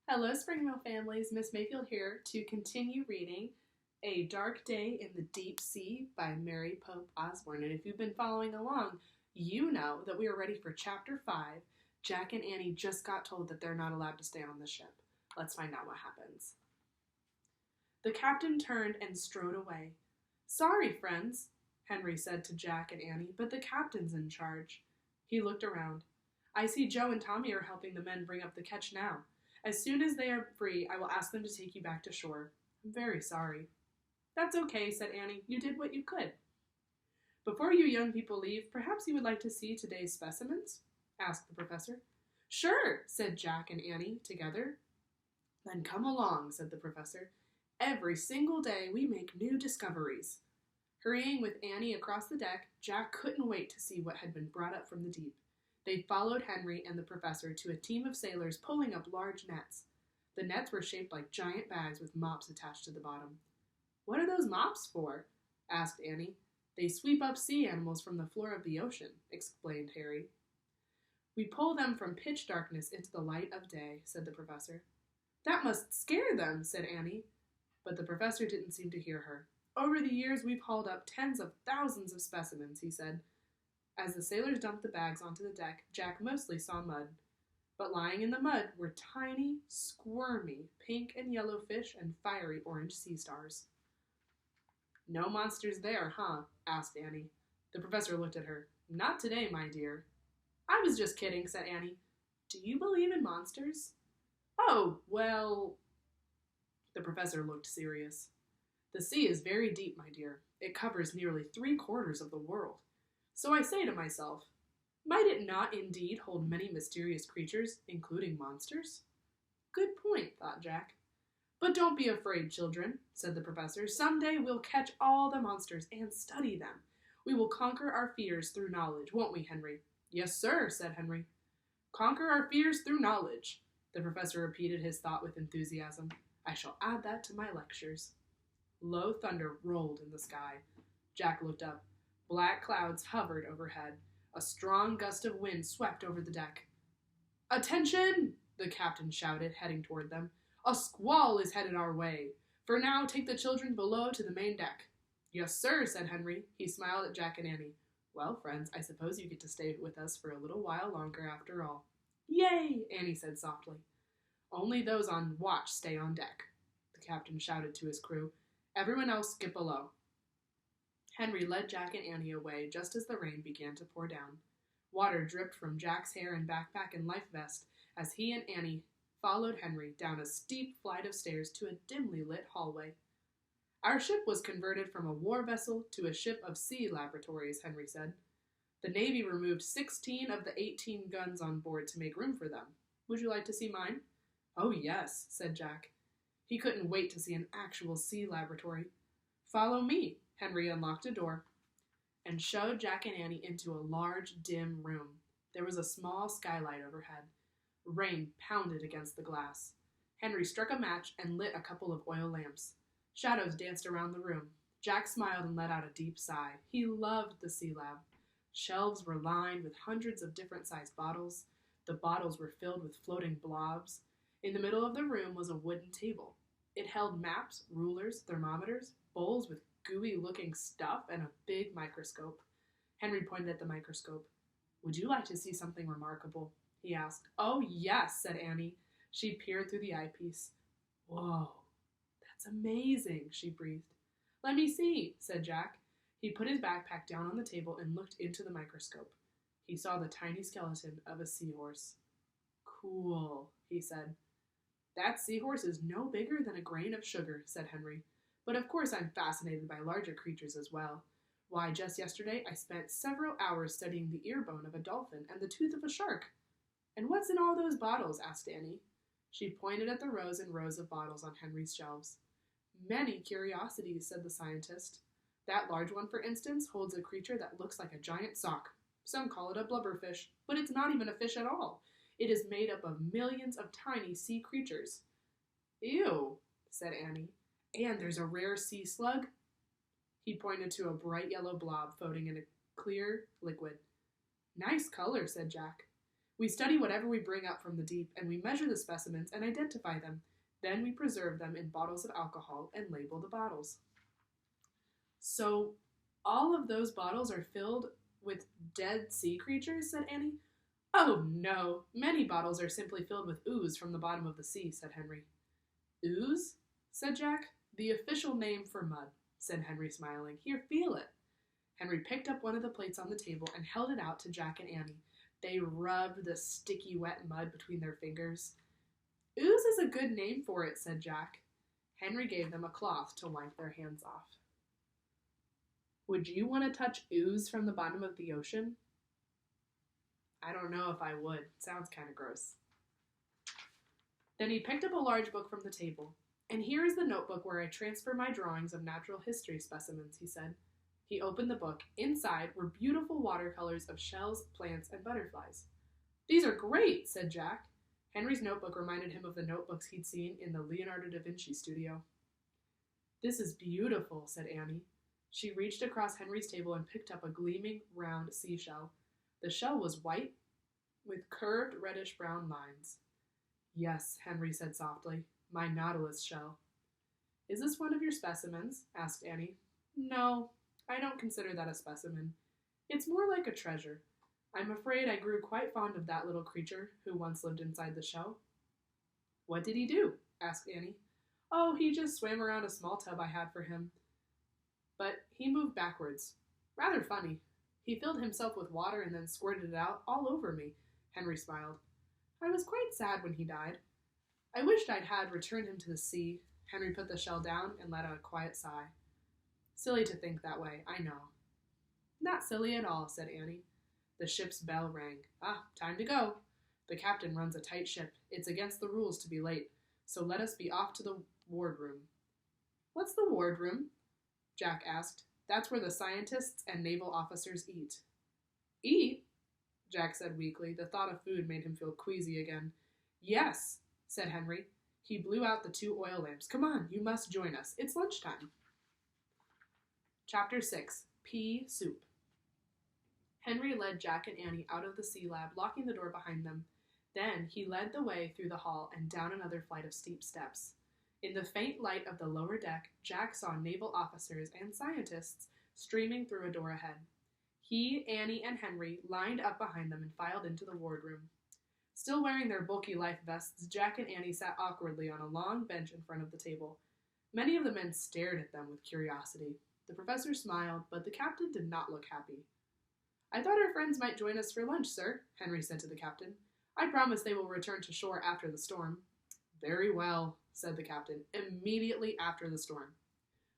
Hello, Springville families. Miss Mayfield here to continue reading A Dark Day in the Deep Sea by Mary Pope Osborne. And if you've been following along, you know that we are ready for Chapter 5. Jack and Annie just got told that they're not allowed to stay on the ship. Let's find out what happens. The captain turned and strode away. "Sorry, friends," Henry said to Jack and Annie, "but the captain's in charge." He looked around. "I see Joe and Tommy are helping the men bring up the catch now. As soon as they are free, I will ask them to take you back to shore. I'm very sorry." "That's okay," said Annie. "You did what you could." "Before you young people leave, perhaps you would like to see today's specimens?" asked the professor. "Sure," said Jack and Annie together. "Then come along," said the professor. "Every single day we make new discoveries." Hurrying with Annie across the deck, Jack couldn't wait to see what had been brought up from the deep. They followed Henry and the professor to a team of sailors pulling up large nets. The nets were shaped like giant bags with mops attached to the bottom. "What are those mops for?" asked Annie. "They sweep up sea animals from the floor of the ocean," explained Harry. "We pull them from pitch darkness into the light of day," said the professor. "That must scare them," said Annie. But the professor didn't seem to hear her. "Over the years, we've hauled up tens of thousands of specimens," he said. As the sailors dumped the bags onto the deck, Jack mostly saw mud. But lying in the mud were tiny, squirmy pink and yellow fish and fiery orange sea stars. "No monsters there, huh?" asked Annie. The professor looked at her. "Not today, my dear." "I was just kidding," said Annie. "Do you believe in monsters?" "Oh, well..." The professor looked serious. "The sea is very deep, my dear. It covers nearly 3/4 of the world. So I say to myself, might it not indeed hold many mysterious creatures, including monsters?" "Good point," thought Jack. "But don't be afraid, children," said the professor. "Someday we'll catch all the monsters and study them. We will conquer our fears through knowledge, won't we, Henry?" "Yes, sir," said Henry. "Conquer our fears through knowledge." The professor repeated his thought with enthusiasm. "I shall add that to my lectures." Low thunder rolled in the sky. Jack looked up. Black clouds hovered overhead. A strong gust of wind swept over the deck. "Attention!" the captain shouted, heading toward them. "A squall is headed our way. For now, take the children below to the main deck." "Yes, sir," said Henry. He smiled at Jack and Annie. "Well, friends, I suppose you get to stay with us for a little while longer after all." "Yay!" Annie said softly. "Only those on watch stay on deck," the captain shouted to his crew. "Everyone else get below." Henry led Jack and Annie away just as the rain began to pour down. Water dripped from Jack's hair and backpack and life vest as he and Annie followed Henry down a steep flight of stairs to a dimly lit hallway. "Our ship was converted from a war vessel to a ship of sea laboratories," Henry said. "The Navy removed 16 of the 18 guns on board to make room for them. Would you like to see mine?" "Oh, yes," said Jack. He couldn't wait to see an actual sea laboratory. "Follow me." Henry unlocked a door and showed Jack and Annie into a large, dim room. There was a small skylight overhead. Rain pounded against the glass. Henry struck a match and lit a couple of oil lamps. Shadows danced around the room. Jack smiled and let out a deep sigh. He loved the sea lab. Shelves were lined with hundreds of different-sized bottles. The bottles were filled with floating blobs. In the middle of the room was a wooden table. It held maps, rulers, thermometers, bowls with gooey-looking stuff, and a big microscope. Henry pointed at the microscope. "Would you like to see something remarkable?" he asked. "Oh, yes," said Annie. She peered through the eyepiece. "Whoa, that's amazing," she breathed. "Let me see," said Jack. He put his backpack down on the table and looked into the microscope. He saw the tiny skeleton of a seahorse. "Cool," he said. "That seahorse is no bigger than a grain of sugar," said Henry. "But of course I'm fascinated by larger creatures as well. Why, just yesterday I spent several hours studying the ear bone of a dolphin and the tooth of a shark." "And what's in all those bottles?" asked Annie. She pointed at the rows and rows of bottles on Henry's shelves. "Many curiosities," said the scientist. "That large one, for instance, holds a creature that looks like a giant sock. Some call it a blubberfish, but it's not even a fish at all. It is made up of millions of tiny sea creatures." "Ew," said Annie. "And there's a rare sea slug." He pointed to a bright yellow blob floating in a clear liquid. "Nice color," said Jack. We study whatever we bring up from the deep, and we measure the specimens and identify them. Then we preserve them in bottles of alcohol and label the bottles. So, all of those bottles are filled with dead sea creatures, said Annie. Oh, no. Many bottles are simply filled with ooze from the bottom of the sea, said Henry. Ooze? Said Jack. The official name for mud, said Henry, smiling. Here, feel it. Henry picked up one of the plates on the table and held it out to Jack and Annie. They rubbed the sticky, wet mud between their fingers. Ooze is a good name for it, said Jack. Henry gave them a cloth to wipe their hands off. Would you want to touch ooze from the bottom of the ocean? I don't know if I would. Sounds kind of gross. Then he picked up a large book from the table. And here is the notebook where I transfer my drawings of natural history specimens, he said. He opened the book. Inside were beautiful watercolors of shells, plants, and butterflies. These are great, said Jack. Henry's notebook reminded him of the notebooks he'd seen in the Leonardo da Vinci studio. This is beautiful, said Annie. She reached across Henry's table and picked up a gleaming, round seashell. The shell was white, with curved reddish-brown lines. Yes, Henry said softly, my nautilus shell. Is this one of your specimens? Asked Annie. No, I don't consider that a specimen. It's more like a treasure. I'm afraid I grew quite fond of that little creature who once lived inside the shell. What did he do? Asked Annie. Oh, he just swam around a small tub I had for him. But he moved backwards. Rather funny. He filled himself with water and then squirted it out all over me, Henry smiled. I was quite sad when he died. I wished I'd had returned him to the sea. Henry put the shell down and let out a quiet sigh. Silly to think that way, I know. Not silly at all, said Annie. The ship's bell rang. Ah, time to go. The captain runs a tight ship. It's against the rules to be late, so let us be off to the wardroom. What's the wardroom? Jack asked. That's where the scientists and naval officers eat. Eat? Jack said weakly. The thought of food made him feel queasy again. Yes, said Henry. He blew out the 2 oil lamps. Come on, you must join us. It's lunchtime. Chapter 6. Pea Soup. Henry led Jack and Annie out of the sea lab, locking the door behind them. Then he led the way through the hall and down another flight of steep steps. In the faint light of the lower deck, Jack saw naval officers and scientists streaming through a door ahead. He, Annie, and Henry lined up behind them and filed into the wardroom. Still wearing their bulky life vests, Jack and Annie sat awkwardly on a long bench in front of the table. Many of the men stared at them with curiosity. The professor smiled, but the captain did not look happy. I thought our friends might join us for lunch, sir, Henry said to the captain. I promise they will return to shore after the storm. Very well, said the captain, immediately after the storm.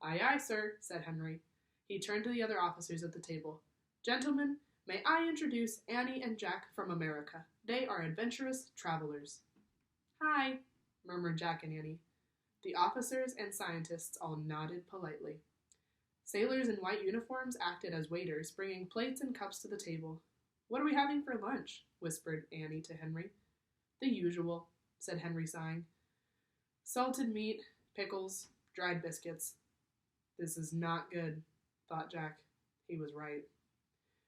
Aye, aye, sir, said Henry. He turned to the other officers at the table. Gentlemen, may I introduce Annie and Jack from America. They are adventurous travelers. Hi, murmured Jack and Annie. The officers and scientists all nodded politely. Sailors in white uniforms acted as waiters, bringing plates and cups to the table. What are we having for lunch? Whispered Annie to Henry. The usual, said Henry, sighing. Salted meat, pickles, dried biscuits. This is not good, thought Jack. He was right.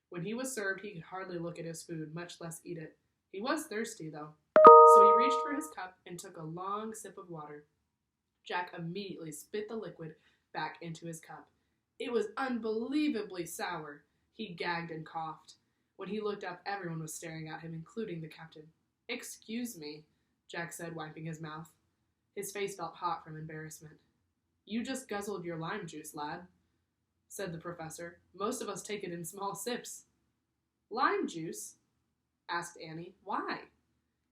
When he was served, he could hardly look at his food, much less eat it. He was thirsty, though, so he reached for his cup and took a long sip of water. Jack immediately spit the liquid back into his cup. It was unbelievably sour. He gagged and coughed. When he looked up, everyone was staring at him, including the captain. Excuse me, Jack said, wiping his mouth. His face felt hot from embarrassment. You just guzzled your lime juice, lad, said the professor. Most of us take it in small sips. Lime juice? Asked Annie. Why?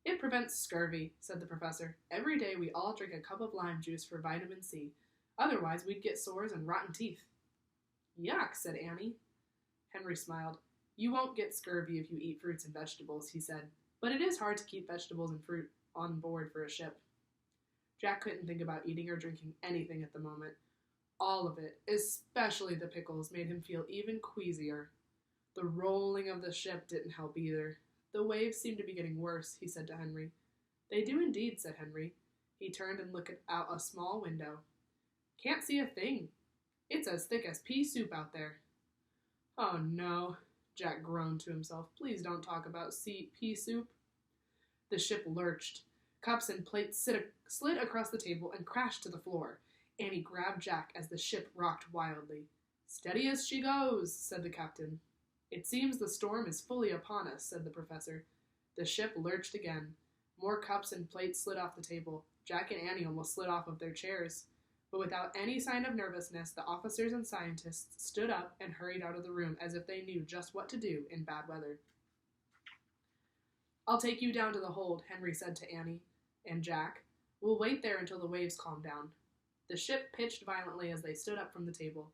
It prevents scurvy, said the professor. Every day we all drink a cup of lime juice for vitamin C. Otherwise we'd get sores and rotten teeth. Yuck, said Annie. Henry smiled. You won't get scurvy if you eat fruits and vegetables, he said. But it is hard to keep vegetables and fruit on board for a ship. Jack couldn't think about eating or drinking anything at the moment. All of it, especially the pickles, made him feel even queasier. The rolling of the ship didn't help either. The waves seemed to be getting worse, he said to Henry. They do indeed, said Henry. He turned and looked out a small window. Can't see a thing. It's as thick as pea soup out there. Oh no, Jack groaned to himself. Please don't talk about pea soup. The ship lurched. Cups and plates slid across the table and crashed to the floor. Annie grabbed Jack as the ship rocked wildly. "Steady as she goes," said the captain. "It seems the storm is fully upon us," said the professor. The ship lurched again. More cups and plates slid off the table. Jack and Annie almost slid off of their chairs. But without any sign of nervousness, the officers and scientists stood up and hurried out of the room as if they knew just what to do in bad weather. "I'll take you down to the hold," Henry said to Annie and Jack. "We'll wait there until the waves calm down." The ship pitched violently as they stood up from the table.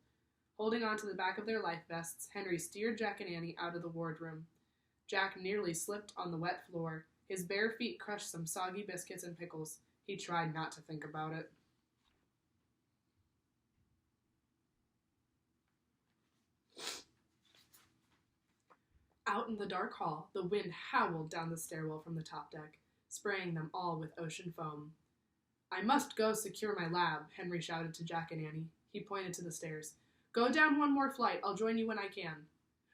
Holding on to the back of their life vests, Henry steered Jack and Annie out of the wardroom. Jack nearly slipped on the wet floor. His bare feet crushed some soggy biscuits and pickles. He tried not to think about it. Out in the dark hall, the wind howled down the stairwell from the top deck, spraying them all with ocean foam. "I must go secure my lab," Henry shouted to Jack and Annie. He pointed to the stairs. "Go down one more flight. I'll join you when I can."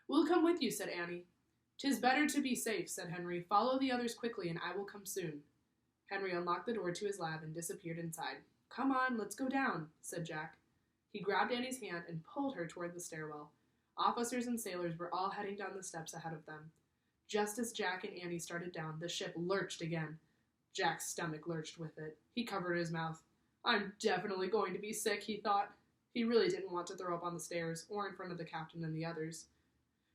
"We'll come with you," said Annie. "'Tis better to be safe," said Henry. "Follow the others quickly, and I will come soon." Henry unlocked the door to his lab and disappeared inside. "Come on, let's go down," said Jack. He grabbed Annie's hand and pulled her toward the stairwell. Officers and sailors were all heading down the steps ahead of them. Just as Jack and Annie started down, the ship lurched again. Jack's stomach lurched with it. He covered his mouth. "I'm definitely going to be sick," he thought. He really didn't want to throw up on the stairs or in front of the captain and the others.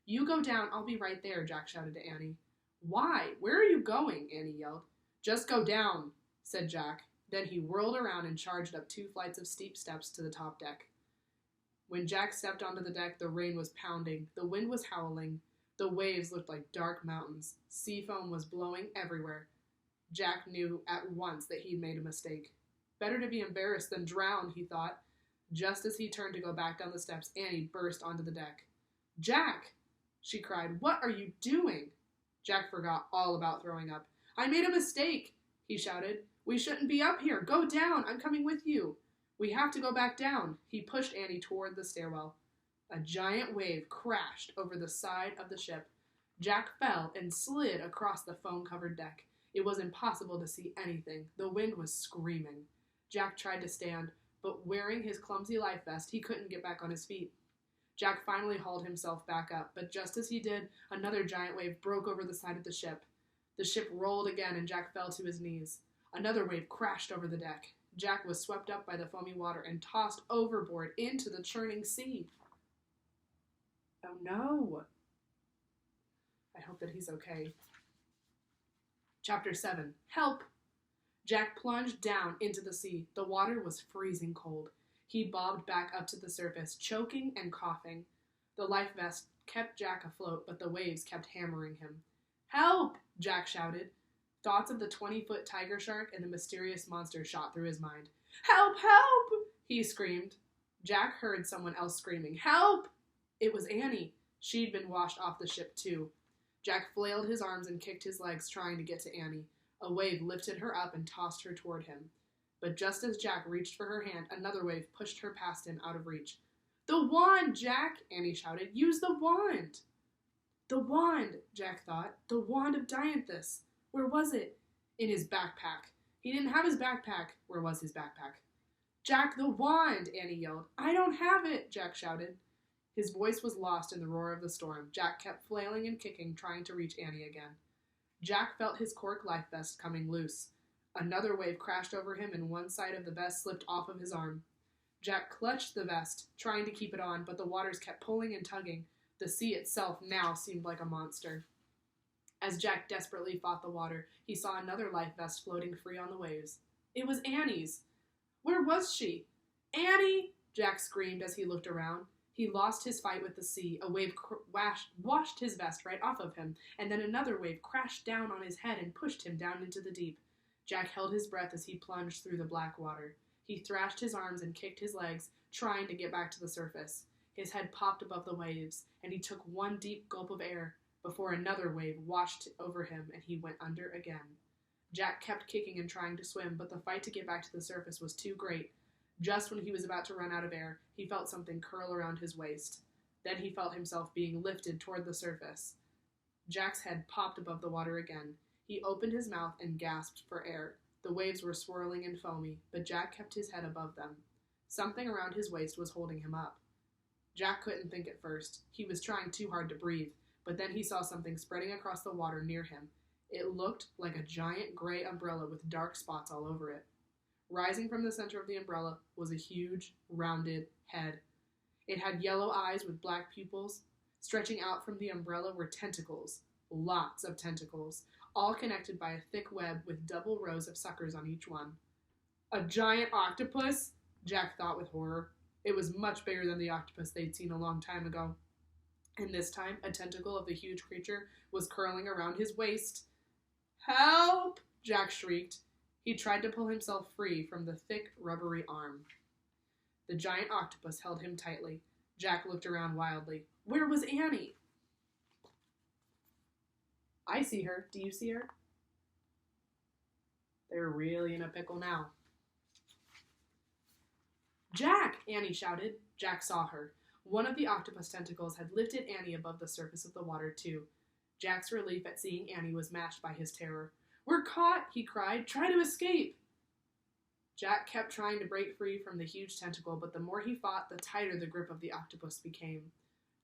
"You go down, I'll be right there," Jack shouted to Annie. "Why? Where are you going?" Annie yelled. "Just go down," said Jack. Then he whirled around and charged up 2 flights of steep steps to the top deck. When Jack stepped onto the deck, the rain was pounding. The wind was howling. The waves looked like dark mountains. Sea foam was blowing everywhere. Jack knew at once that he'd made a mistake. Better to be embarrassed than drown, he thought. Just as he turned to go back down the steps, Annie burst onto the deck. "Jack!" she cried. "What are you doing?" Jack forgot all about throwing up. "I made a mistake," he shouted. "We shouldn't be up here. Go down. I'm coming with you. We have to go back down." He pushed Annie toward the stairwell. A giant wave crashed over the side of the ship. Jack fell and slid across the foam-covered deck. It was impossible to see anything. The wind was screaming. Jack tried to stand, but wearing his clumsy life vest, he couldn't get back on his feet. Jack finally hauled himself back up, but just as he did, another giant wave broke over the side of the ship. The ship rolled again and Jack fell to his knees. Another wave crashed over the deck. Jack was swept up by the foamy water and tossed overboard into the churning sea. Oh no! I hope that he's okay. Chapter 7. Help! Jack plunged down into the sea. The water was freezing cold. He bobbed back up to the surface, choking and coughing. The life vest kept Jack afloat, but the waves kept hammering him. "Help!" Jack shouted. Thoughts of the 20-foot tiger shark and the mysterious monster shot through his mind. "Help! Help!" he screamed. Jack heard someone else screaming, "Help!" It was Annie. She'd been washed off the ship, too. Jack flailed his arms and kicked his legs, trying to get to Annie. A wave lifted her up and tossed her toward him. But just as Jack reached for her hand, another wave pushed her past him out of reach. "The wand, Jack!" Annie shouted. "Use the wand!" The wand, Jack thought. The wand of Dianthus. Where was it? In his backpack. He didn't have his backpack. Where was his backpack? "Jack, the wand!" Annie yelled. "I don't have it!" Jack shouted. His voice was lost in the roar of the storm. Jack kept flailing and kicking, trying to reach Annie again. Jack felt his cork life vest coming loose. Another wave crashed over him and one side of the vest slipped off of his arm. Jack clutched the vest, trying to keep it on, but the waters kept pulling and tugging. The sea itself now seemed like a monster. As Jack desperately fought the water, he saw another life vest floating free on the waves. It was Annie's. Where was she? "Annie!" Jack screamed as he looked around. He lost his fight with the sea. A wave washed his vest right off of him, and then another wave crashed down on his head and pushed him down into the deep. Jack held his breath as he plunged through the black water. He thrashed his arms and kicked his legs, trying to get back to the surface. His head popped above the waves, and he took one deep gulp of air before another wave washed over him and he went under again. Jack kept kicking and trying to swim, but the fight to get back to the surface was too great. Just when he was about to run out of air, he felt something curl around his waist. Then he felt himself being lifted toward the surface. Jack's head popped above the water again. He opened his mouth and gasped for air. The waves were swirling and foamy, but Jack kept his head above them. Something around his waist was holding him up. Jack couldn't think at first. He was trying too hard to breathe, but then he saw something spreading across the water near him. It looked like a giant gray umbrella with dark spots all over it. Rising from the center of the umbrella was a huge, rounded head. It had yellow eyes with black pupils. Stretching out from the umbrella were tentacles. Lots of tentacles, all connected by a thick web with double rows of suckers on each one. A giant octopus? Jack thought with horror. It was much bigger than the octopus they'd seen a long time ago. And this time, a tentacle of the huge creature was curling around his waist. "Help!" Jack shrieked. He tried to pull himself free from the thick, rubbery arm. The giant octopus held him tightly. Jack looked around wildly. Where was Annie? I see her. Do you see her? They're really in a pickle now. Jack! Annie shouted. Jack saw her. One of the octopus tentacles had lifted Annie above the surface of the water, too. Jack's relief at seeing Annie was matched by his terror. "We're caught!" he cried. "Try to escape!" Jack kept trying to break free from the huge tentacle, but the more he fought, the tighter the grip of the octopus became.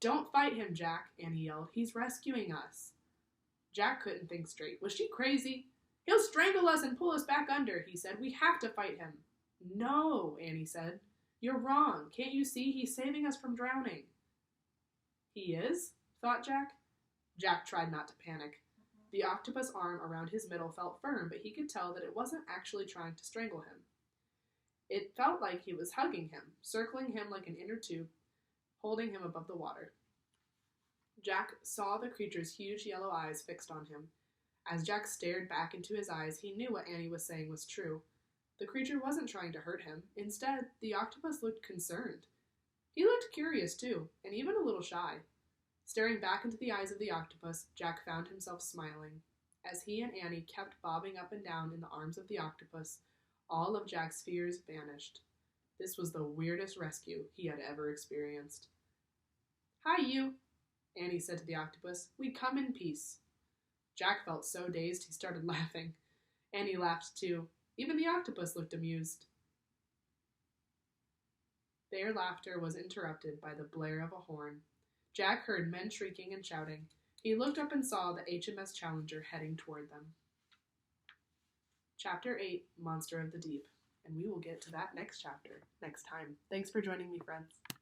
"Don't fight him, Jack," Annie yelled. "He's rescuing us." Jack couldn't think straight. Was she crazy? "He'll strangle us and pull us back under," he said. "We have to fight him." "No," Annie said. "You're wrong. Can't you see? He's saving us from drowning." "He is?" thought Jack. Jack tried not to panic. The octopus arm around his middle felt firm, but he could tell that it wasn't actually trying to strangle him. It felt like he was hugging him, circling him like an inner tube, holding him above the water. Jack saw the creature's huge yellow eyes fixed on him. As Jack stared back into his eyes, he knew what Annie was saying was true. The creature wasn't trying to hurt him. Instead, the octopus looked concerned. He looked curious, too, and even a little shy. Staring back into the eyes of the octopus, Jack found himself smiling. As he and Annie kept bobbing up and down in the arms of the octopus, all of Jack's fears vanished. This was the weirdest rescue he had ever experienced. "Hi, you," Annie said to the octopus. "We come in peace." Jack felt so dazed he started laughing. Annie laughed too. Even the octopus looked amused. Their laughter was interrupted by the blare of a horn. Jack heard men shrieking and shouting. He looked up and saw the HMS Challenger heading toward them. Chapter 8, Monster of the Deep. And we will get to that next chapter next time. Thanks for joining me, friends.